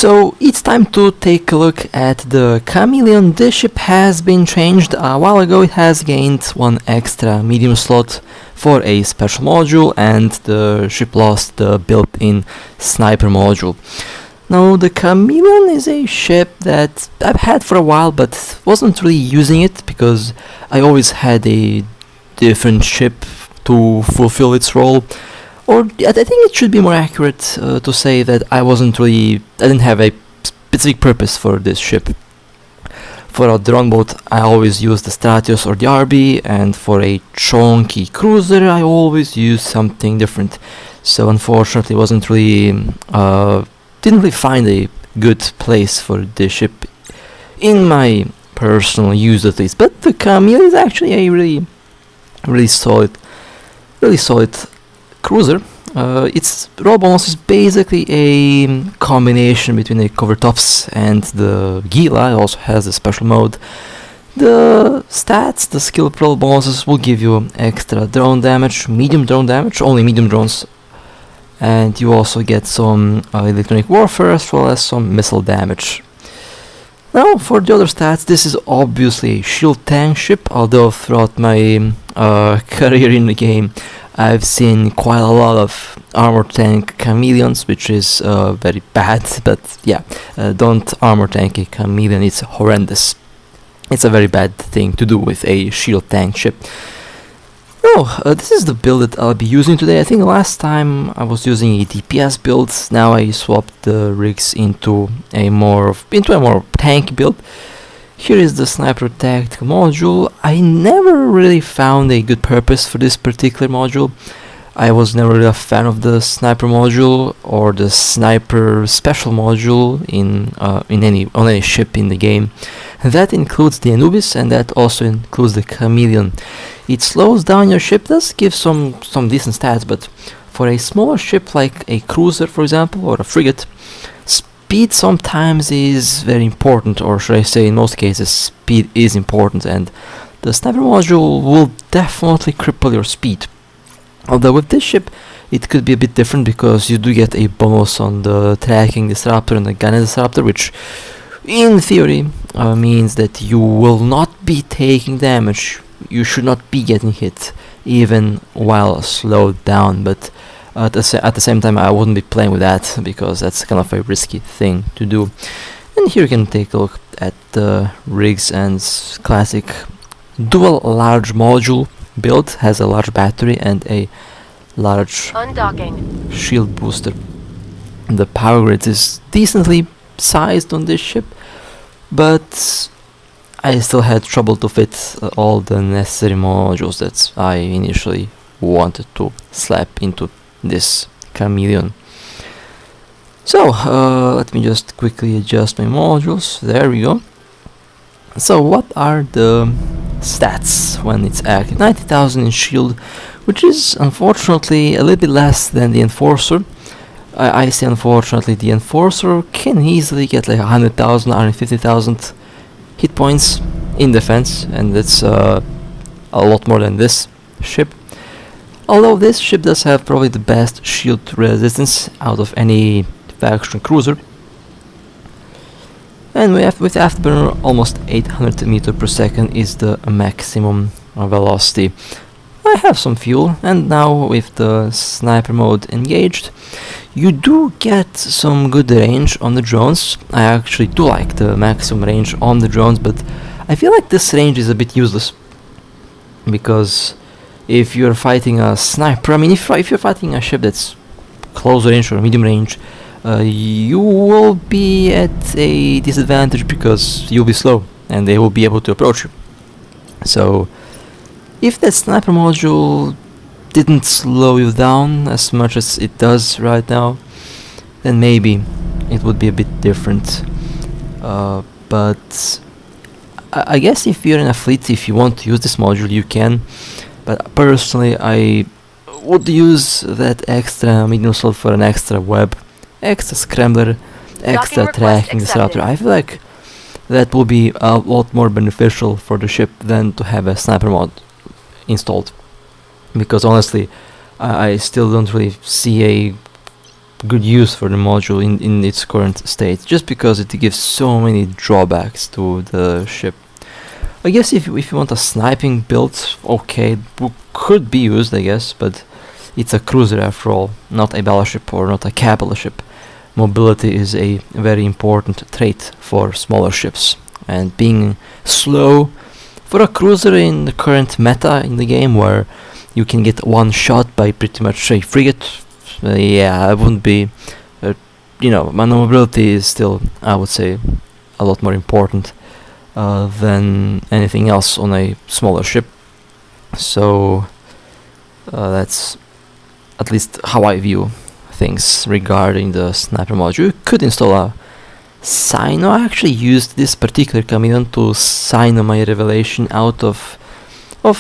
So it's time to take a look at the Chameleon. This ship has been changed. A while ago it has gained one extra medium slot for a special module, and the ship lost the built-in sniper module. Now the Chameleon is a ship that I've had for a while but wasn't really using it because I always had a different ship to fulfill its role. Or I think it should be more accurate to say that I didn't have a specific purpose for this ship. For a drone boat I always used the Stratios or the RB, and for a chunky cruiser I always used something different. So unfortunately didn't really find a good place for this ship in my personal use at least. But the Chameleon is actually a really solid cruiser. Its role bonus is basically a combination between the Cover Tops and the Gila. It also has a special mode. The stats, the skill role bonuses will give you extra drone damage, medium drone damage, only medium drones, and you also get some electronic warfare as well as some missile damage. Now for the other stats, this is obviously a shield tank ship, although throughout my career in the game I've seen quite a lot of armor tank Chameleons, which is very bad, but yeah, don't armor tank a Chameleon, it's horrendous. It's a very bad thing to do with a shield tank ship. This is the build that I'll be using today. I think last time I was using a DPS build. Now I swapped the rigs into a more tank build. Here is the sniper tactical module. I never really found a good purpose for this particular module. I was never really a fan of the sniper module or the sniper special module on any ship in the game. That includes the Anubis, and that also includes the Chameleon. It slows down your ship, does give some decent stats, but for a smaller ship like a cruiser, for example, or a frigate, speed sometimes is very important, or should I say in most cases speed is important, and the sniper module will definitely cripple your speed. Although with this ship it could be a bit different because you do get a bonus on the tracking disruptor and the gunner disruptor, which in theory means that you will not be taking damage. You should not be getting hit even while slowed down, but at the same time I wouldn't be playing with that because that's kind of a risky thing to do. And here you can take a look at the rigs and classic dual large module build. Has a large battery and a large shield booster. The power grid is decently sized on this ship, but I still had trouble to fit all the necessary modules that I initially wanted to slap into this Chameleon. So let me just quickly adjust my modules. There we go. So what are the stats when it's active? 90,000 in shield, which is unfortunately a little bit less than the Enforcer. I say unfortunately, the Enforcer can easily get like 100,000, 150,000 hit points in defense, and that's a lot more than this ship. Although this ship does have probably the best shield resistance out of any faction cruiser. And with afterburner, almost 800 meters per second is the maximum velocity. I have some fuel, and now with the sniper mode engaged, you do get some good range on the drones. I actually do like the maximum range on the drones, but I feel like this range is a bit useless, because if you're fighting a sniper, I mean if you're fighting a ship that's close range or medium range, you will be at a disadvantage because you'll be slow and they will be able to approach you. So if that sniper module didn't slow you down as much as it does right now, then maybe it would be a bit different. But I guess if you're in a fleet, if you want to use this module, you can. But personally, I would use that extra medium slot for an extra web, extra scrambler, extra tracking disruptor. I feel like that will be a lot more beneficial for the ship than to have a sniper mod installed. Because honestly, I still don't really see a good use for the module in its current state, just because it gives so many drawbacks to the ship. I guess if you want a sniping build, okay, could be used, I guess, but it's a cruiser after all, not a battleship or not a capital ship. Mobility is a very important trait for smaller ships, and being slow for a cruiser in the current meta in the game, where you can get one shot by pretty much a frigate, yeah, I wouldn't be, maneuverability is still, I would say, a lot more important than anything else on a smaller ship. So that's at least how I view things regarding the sniper module. You could install a Sino. I actually used this particular Chameleon to Sino my revelation out of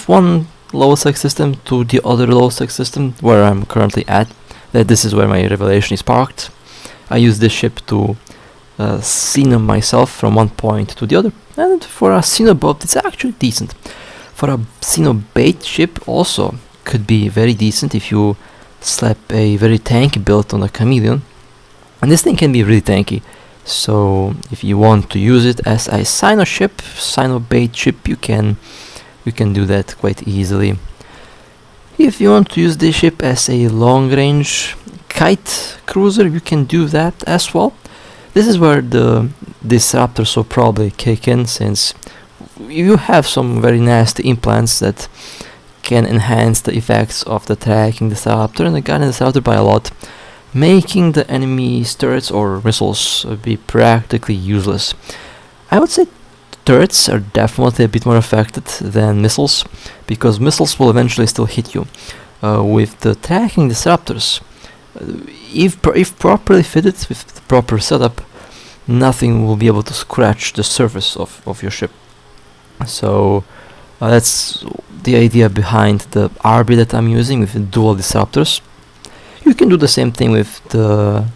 one low sec system to the other low sec system where I'm currently at. This is where my revelation is parked. I use this ship to Sino myself from one point to the other, and for a Sino boat it's actually decent. For a Sino bait ship also could be very decent if you slap a very tanky build on a Chameleon, and this thing can be really tanky. So if you want to use it as a Sino ship, Sino bait ship, you can do that quite easily. If you want to use this ship as a long range kite cruiser, you can do that as well. This is where the disruptors will probably kick in, since you have some very nasty implants that can enhance the effects of the tracking disruptor and the guiding disruptor by a lot, making the enemy's turrets or missiles be practically useless. I would say turrets are definitely a bit more affected than missiles, because missiles will eventually still hit you. With the tracking disruptors, if properly fitted with the proper setup, nothing will be able to scratch the surface of your ship. So that's the idea behind the RB that I'm using with the dual disruptors. You can do the same thing with the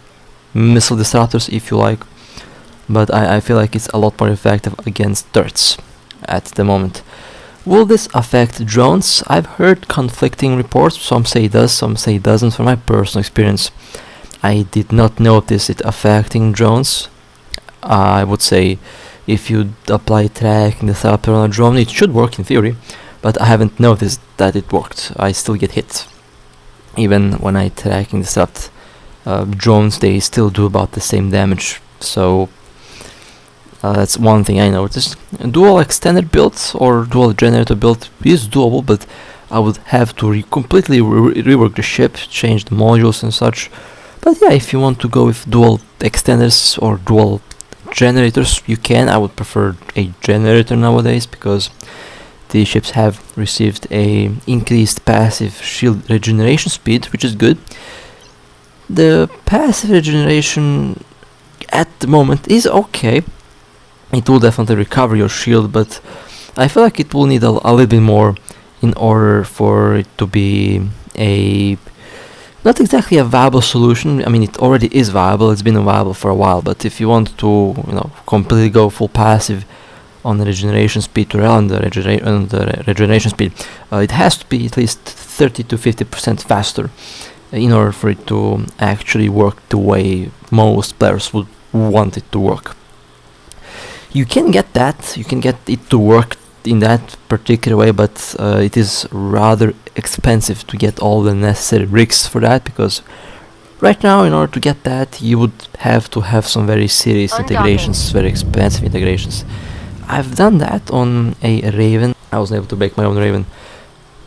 missile disruptors if you like, but I feel like it's a lot more effective against turrets at the moment. Will this affect drones? I've heard conflicting reports. Some say it does, some say it doesn't. From my personal experience, I did not notice it affecting drones. I would say if you apply tracking disruptor on a drone, it should work in theory, but I haven't noticed that it worked. I still get hit. Even when I tracking disrupt drones, they still do about the same damage. So that's one thing I noticed. Dual extended build or dual generator build is doable, but I would have to completely rework the ship, change the modules and such. But yeah, if you want to go with dual extenders or dual generators, you can. I would prefer a generator nowadays, because these ships have received a increased passive shield regeneration speed, which is good. The passive regeneration at the moment is okay. It will definitely recover your shield, but I feel like it will need a little bit more in order for it to be a not exactly a viable solution. I mean, it already is viable, it's been viable for a while, but if you want to, completely go full passive on the regeneration speed to rely on the regeneration speed, it has to be at least 30 to 50% faster in order for it to actually work the way most players would want it to work. You can get that, you can get it to work in that particular way, but it is rather expensive to get all the necessary rigs for that, because right now, in order to get that, you would have to have some very serious integrations, very expensive integrations. I've done that on a Raven. I was able to make my own Raven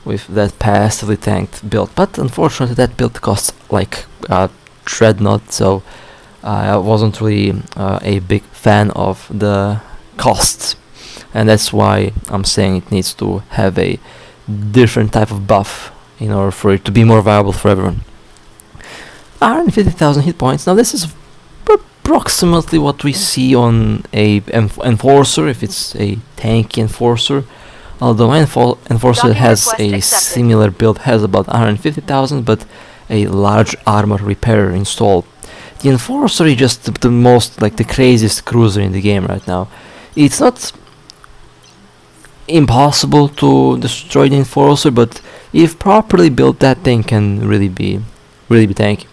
with that passively tanked build, but unfortunately that build costs like a dreadnought, so I wasn't really a big fan of the costs, and that's why I'm saying it needs to have a different type of buff in order for it to be more viable for everyone. 150,000 hit points. Now this is approximately what we see on a enforcer, if it's a tanky enforcer, although enforcer has a similar build, has about 150,000, but a large armor repairer installed. The enforcer is just the most, like, the craziest cruiser in the game right now. It's not impossible to destroy the enforcer, but if properly built, that thing can really be tanky.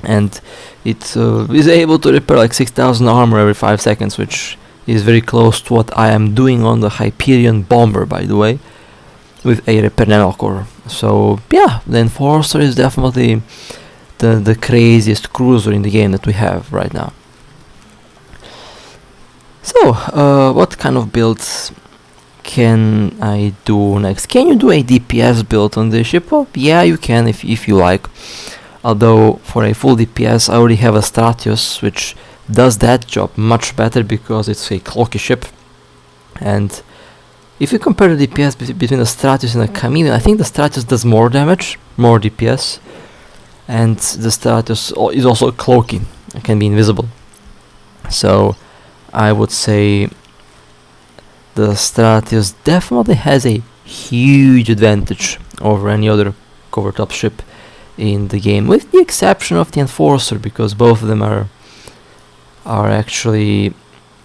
and it is able to repair like 6000 armor every 5 seconds, which is very close to what I am doing on the Hyperion bomber, by the way, with a repair nanocore. So yeah, the Enforcer is definitely the craziest cruiser in the game that we have right now. So what kind of builds can I do next? Can you do a DPS build on this ship? Well, yeah, you can if you like. Although for a full DPS I already have a Stratius, which does that job much better because it's a cloaky ship. And if you compare the DPS between the Stratius and the Chameleon, I think the Stratius does more damage, more DPS, and the Stratius is also cloaky and can be invisible. So I would say the Stratius definitely has a huge advantage over any other cover top ship in the game, with the exception of the Enforcer, because both of them are actually,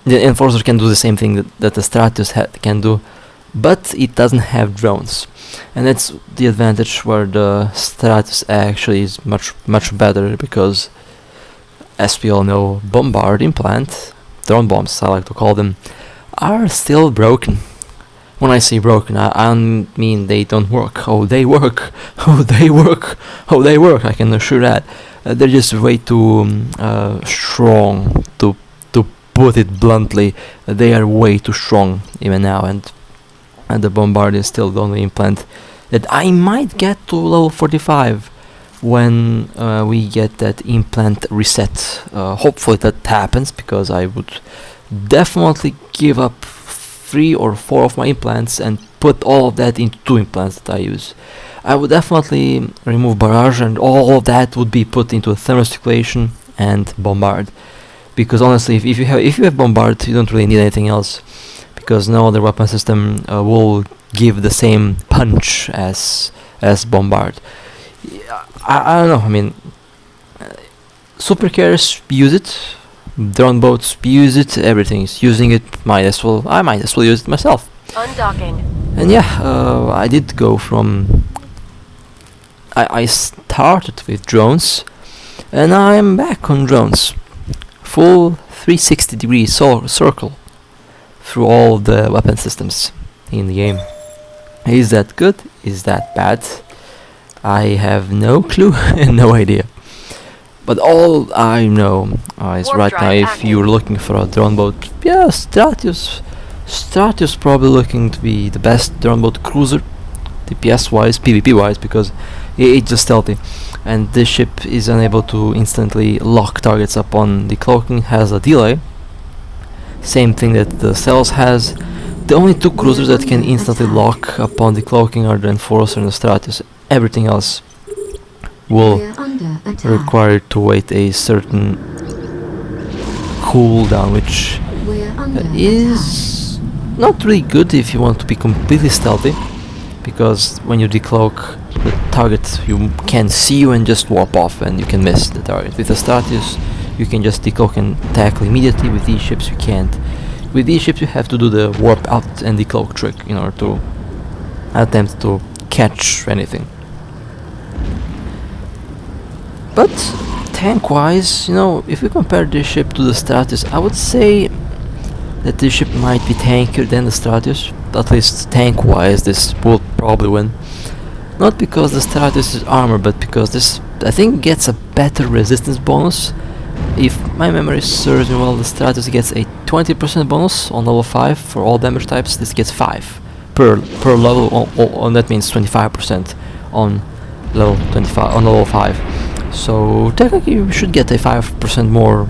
the Enforcer can do the same thing that the Stratius can do, but it doesn't have drones, and that's the advantage where the Stratius actually is much better, because as we all know, bombard implant, drone bombs I like to call them, are still broken. When I say broken, I don't mean they don't work. Oh, they work. Oh, they work. Oh, they work. I can assure that. They're just way too strong, to put it bluntly. They are way too strong even now, and the bombard is still the only implant that I might get to level 45 when we get that implant reset. Hopefully that happens, because I would definitely give up 3 or 4 of my implants and put all of that into 2 implants that I use. I would definitely remove barrage, and all of that would be put into thermocirculation and bombard, because honestly, if you have bombard, you don't really need anything else, because no other weapon system will give the same punch as bombard. I don't know, I mean, super carriers use it, drone boats use it, everything is using it. I might as well use it myself. Undocking. And yeah, I did go from, I started with drones, and I am back on drones. Full 360 degree circle through all the weapon systems in the game. Is that good? Is that bad? I have no clue and no idea. But all I know is Warp right drive now, if active. you're looking for a drone boat, yeah, Stratius probably looking to be the best drone boat cruiser, DPS wise, PvP wise, because it's just stealthy, and this ship is unable to instantly lock targets upon the cloaking, has a delay, same thing that the Cells has. The only 2 cruisers that can instantly lock upon the cloaking are the Enforcer and the Stratius. Everything else will require to wait a certain cooldown, which is not really good if you want to be completely stealthy, because when you decloak the target, you can see you and just warp off, and you can miss the target. With the Stratius, you can just decloak and tackle immediately. With these ships, you can't. With these ships, you have to do the warp out and decloak trick in order to attempt to catch anything. But tank-wise, you know, if we compare this ship to the Stratius, I would say that this ship might be tankier than the Stratius. At least tank-wise, this will probably win. Not because the Stratius is armor, but because this, I think, gets a better resistance bonus. If my memory serves me well, the Stratius gets a 20% bonus on level 5 for all damage types. This gets 5 per level, and that means 25% on level 25 on level 5. So technically you should get a 5% more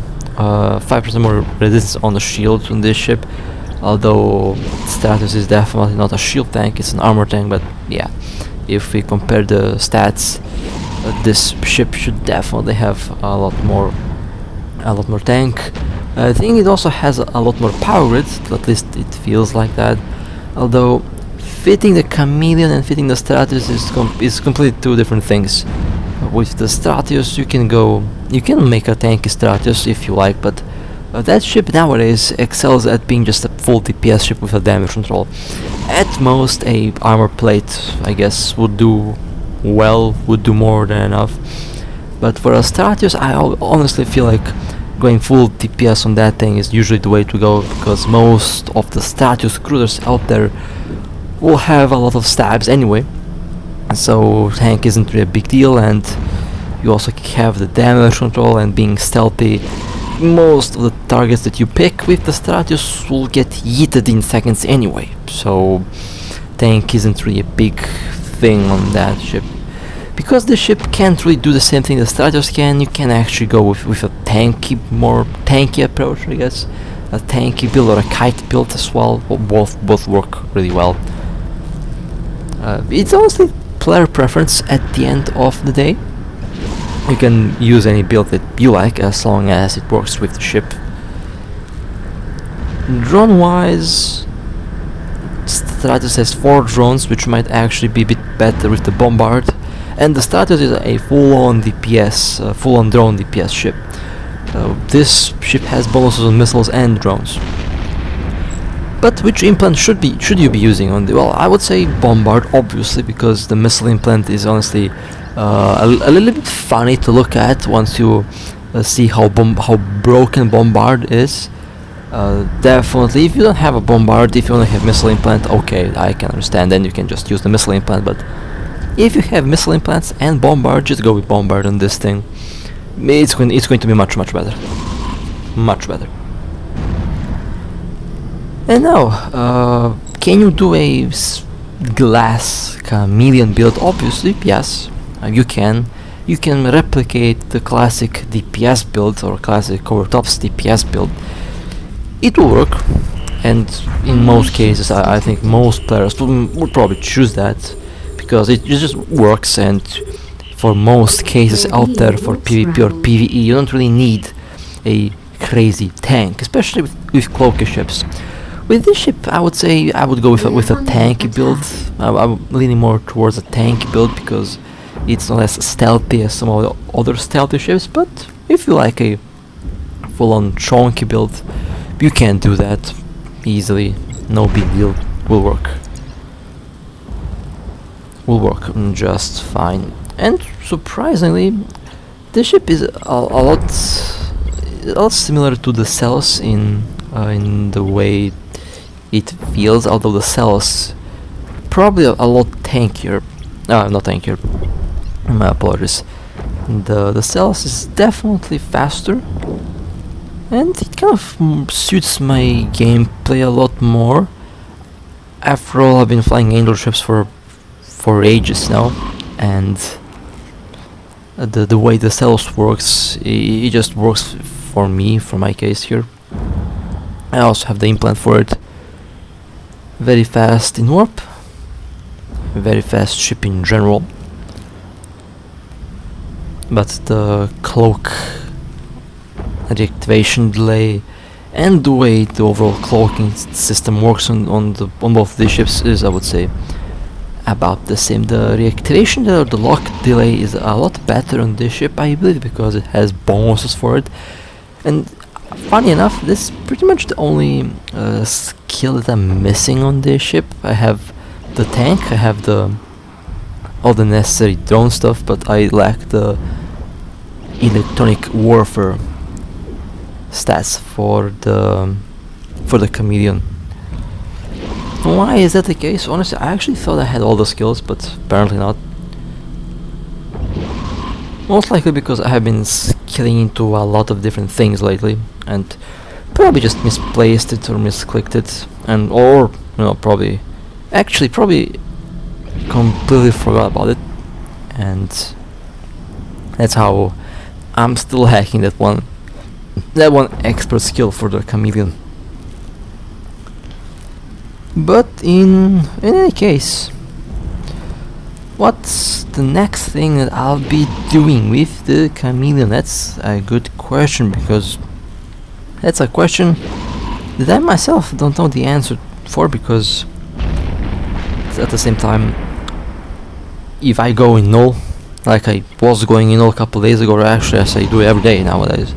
resistance on the shield on this ship, although Stratius is definitely not a shield tank, it's an armor tank. But yeah, if we compare the stats, this ship should definitely have a lot more tank. I think it also has a lot more power grid, at least it feels like that, although fitting the Chameleon and fitting the Stratius is completely 2 different things. With the Stratius, you can make a tanky Stratius if you like, but that ship nowadays excels at being just a full DPS ship with a damage control. At most, a armor plate, I guess, would do more than enough. But for a Stratius, I honestly feel like going full DPS on that thing is usually the way to go, because most of the Stratius cruisers out there will have a lot of stabs anyway, so tank isn't really a big deal, and you also have the damage control and being stealthy. Most of the targets that you pick with the Stratius will get yeeted in seconds anyway, so tank isn't really a big thing on that ship. Because the ship can't really do the same thing the Stratius can, you can actually go with a more tanky approach, I guess. A tanky build or a kite build as well. Both work really well. It's honestly player preference at the end of the day. You can use any build that you like as long as it works with the ship. Drone wise, Stratius has 4 drones, which might actually be a bit better with the Bombard, and the Stratius is a full-on DPS, full-on drone DPS ship. This ship has bonuses on missiles and drones. But which implant should you be using on the? Well, I would say Bombard, obviously, because the missile implant is honestly a little bit funny to look at once you see how broken Bombard is. Definitely, if you don't have a Bombard, if you only have missile implant, okay, I can understand. Then you can just use the missile implant. But if you have missile implants and Bombard, just go with Bombard on this thing. It's going to be much better, much better. And now, can you do a glass Chameleon build? Obviously, yes, you can. You can replicate the classic DPS build or classic Covertops DPS build. It will work, and in most cases, I think most players would probably choose that because it just works. And for most cases out there for PvP or PvE, you don't really need a crazy tank, especially with cloaky ships. With this ship, I would say I would go with a tanky build. I'm leaning more towards a tanky build because it's not as stealthy as some of the other stealthy ships, but if you like a full-on chonky build, you can do that easily, no big deal, will work just fine. And surprisingly, this ship is a lot similar to the Celos in the way it feels, although the Celos probably a lot tankier. Not tankier, my apologies. The Celos is definitely faster, and it kind of suits my gameplay a lot more. After all, I've been flying angel ships for ages now, and the way the Celos works, it just works for me, for my case here. I also have the implant for it. Very fast in warp, very fast ship in general, but the cloak reactivation delay and the way the overall cloaking system works on both these ships is, I would say, about the same. The reactivation or the lock delay is a lot better on this ship, I believe, because it has bonuses for it. And funny enough, this is pretty much the only skill that I'm missing on this ship. I have the tank, I have all the necessary drone stuff, but I lack the electronic warfare stats for the Chameleon. Why is that the case? Honestly, I actually thought I had all the skills, but apparently not. Most likely because I have been skilling into a lot of different things lately, and probably just misplaced it or misclicked it, and or probably completely forgot about it, and that's how I'm still hacking that one expert skill for the Chameleon. But in any case, what's the next thing that I'll be doing with the Chameleon? That's a good question, because that's a question that I myself don't know the answer for, because at the same time, if I go in null, like I was going in null a couple days ago, or actually as I do every day nowadays,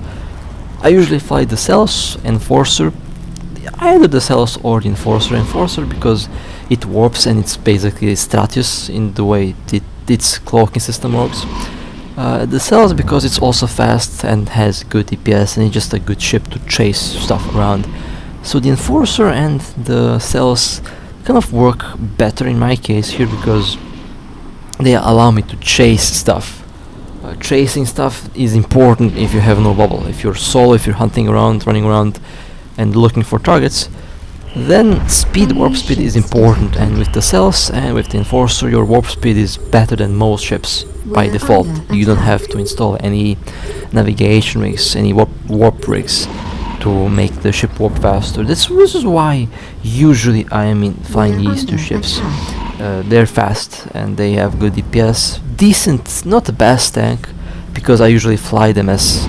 I usually fly the Celos, Enforcer, either the Celos or the Enforcer because it warps and it's basically Stratius in the way its cloaking system works. The Cells because it's also fast and has good DPS and it's just a good ship to chase stuff around. So the Enforcer and the Cells kind of work better in my case here because they allow me to chase stuff. Chasing stuff is important if you have no bubble. If you're solo, if you're hunting around, running around and looking for targets, then warp speed is important, and with the Cells and with the Enforcer your warp speed is better than most ships by default. You don't have to install any navigation rigs, any warp rigs to make the ship warp faster. This is why usually I am flying these two ships. They're fast and they have good DPS, decent, not the best tank, because I usually fly them as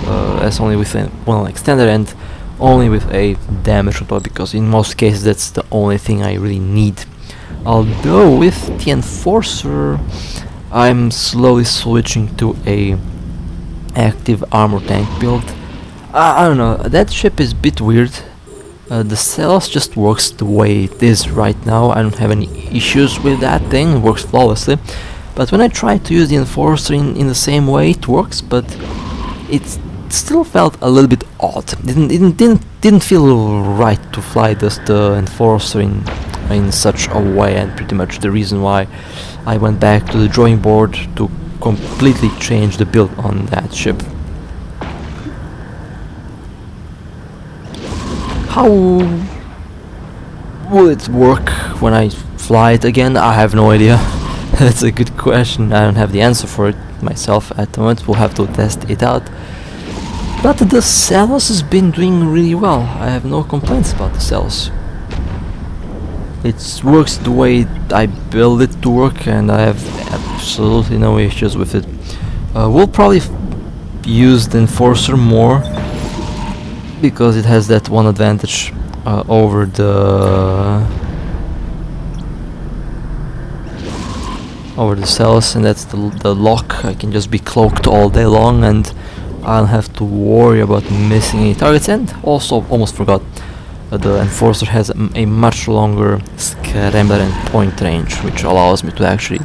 only with one extender and only with a damage control, because in most cases that's the only thing I really need. Although with the Enforcer I'm slowly switching to a active armor tank build. I don't know, that ship is a bit weird. The Cells just works the way it is right now. I don't have any issues with that thing, it works flawlessly. But when I tried to use the Enforcer in the same way, it works, but it still felt a little bit odd. Didn't feel right to fly the Enforcer in such a way, and pretty much the reason why I went back to the drawing board to completely change the build on that ship. How will it work when I fly it again? I have no idea. That's a good question. I don't have the answer for it myself at the moment. We'll have to test it out. But the Cells has been doing really well. I have no complaints about the Cells. It works the way I build it to work, and I have absolutely no issues with it. We'll probably use the Enforcer more, because it has that one advantage over the Cells, and that's the lock. I can just be cloaked all day long and I don't have to worry about missing any targets. And also, almost forgot, the Enforcer has a much longer scrambler and point range, which allows me to actually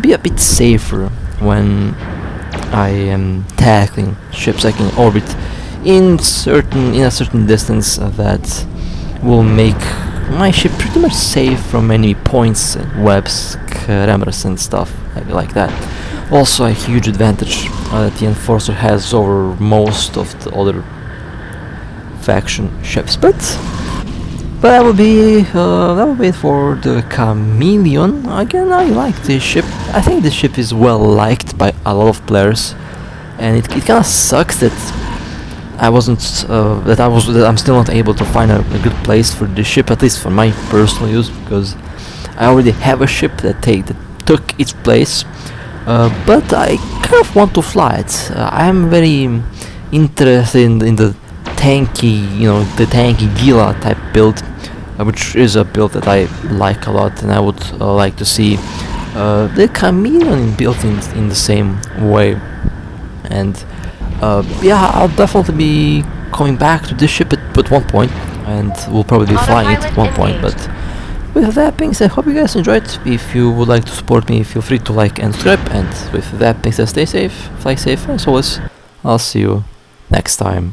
be a bit safer when I am tackling ships I can orbit in a certain distance that will make my ship pretty much safe from enemy points and webs, cameras and stuff like that. Also a huge advantage that the Enforcer has over most of the other faction ships. But that will be it for the Chameleon. Again, I like this ship. I think this ship is well liked by a lot of players, and it kind of sucks that I'm still not able to find a good place for this ship, at least for my personal use, because I already have a ship that took its place, but I kind of want to fly it. I am very interested in the tanky, the tanky Gila type build, which is a build that I like a lot, and I would like to see the Chameleon built in the same way. And yeah, I'll definitely be coming back to this ship at one point, and we'll probably be flying it at one point. But with that being said, hope you guys enjoyed. If you would like to support me, feel free to like and subscribe. And with that being said, stay safe, fly safe, as always. I'll see you next time.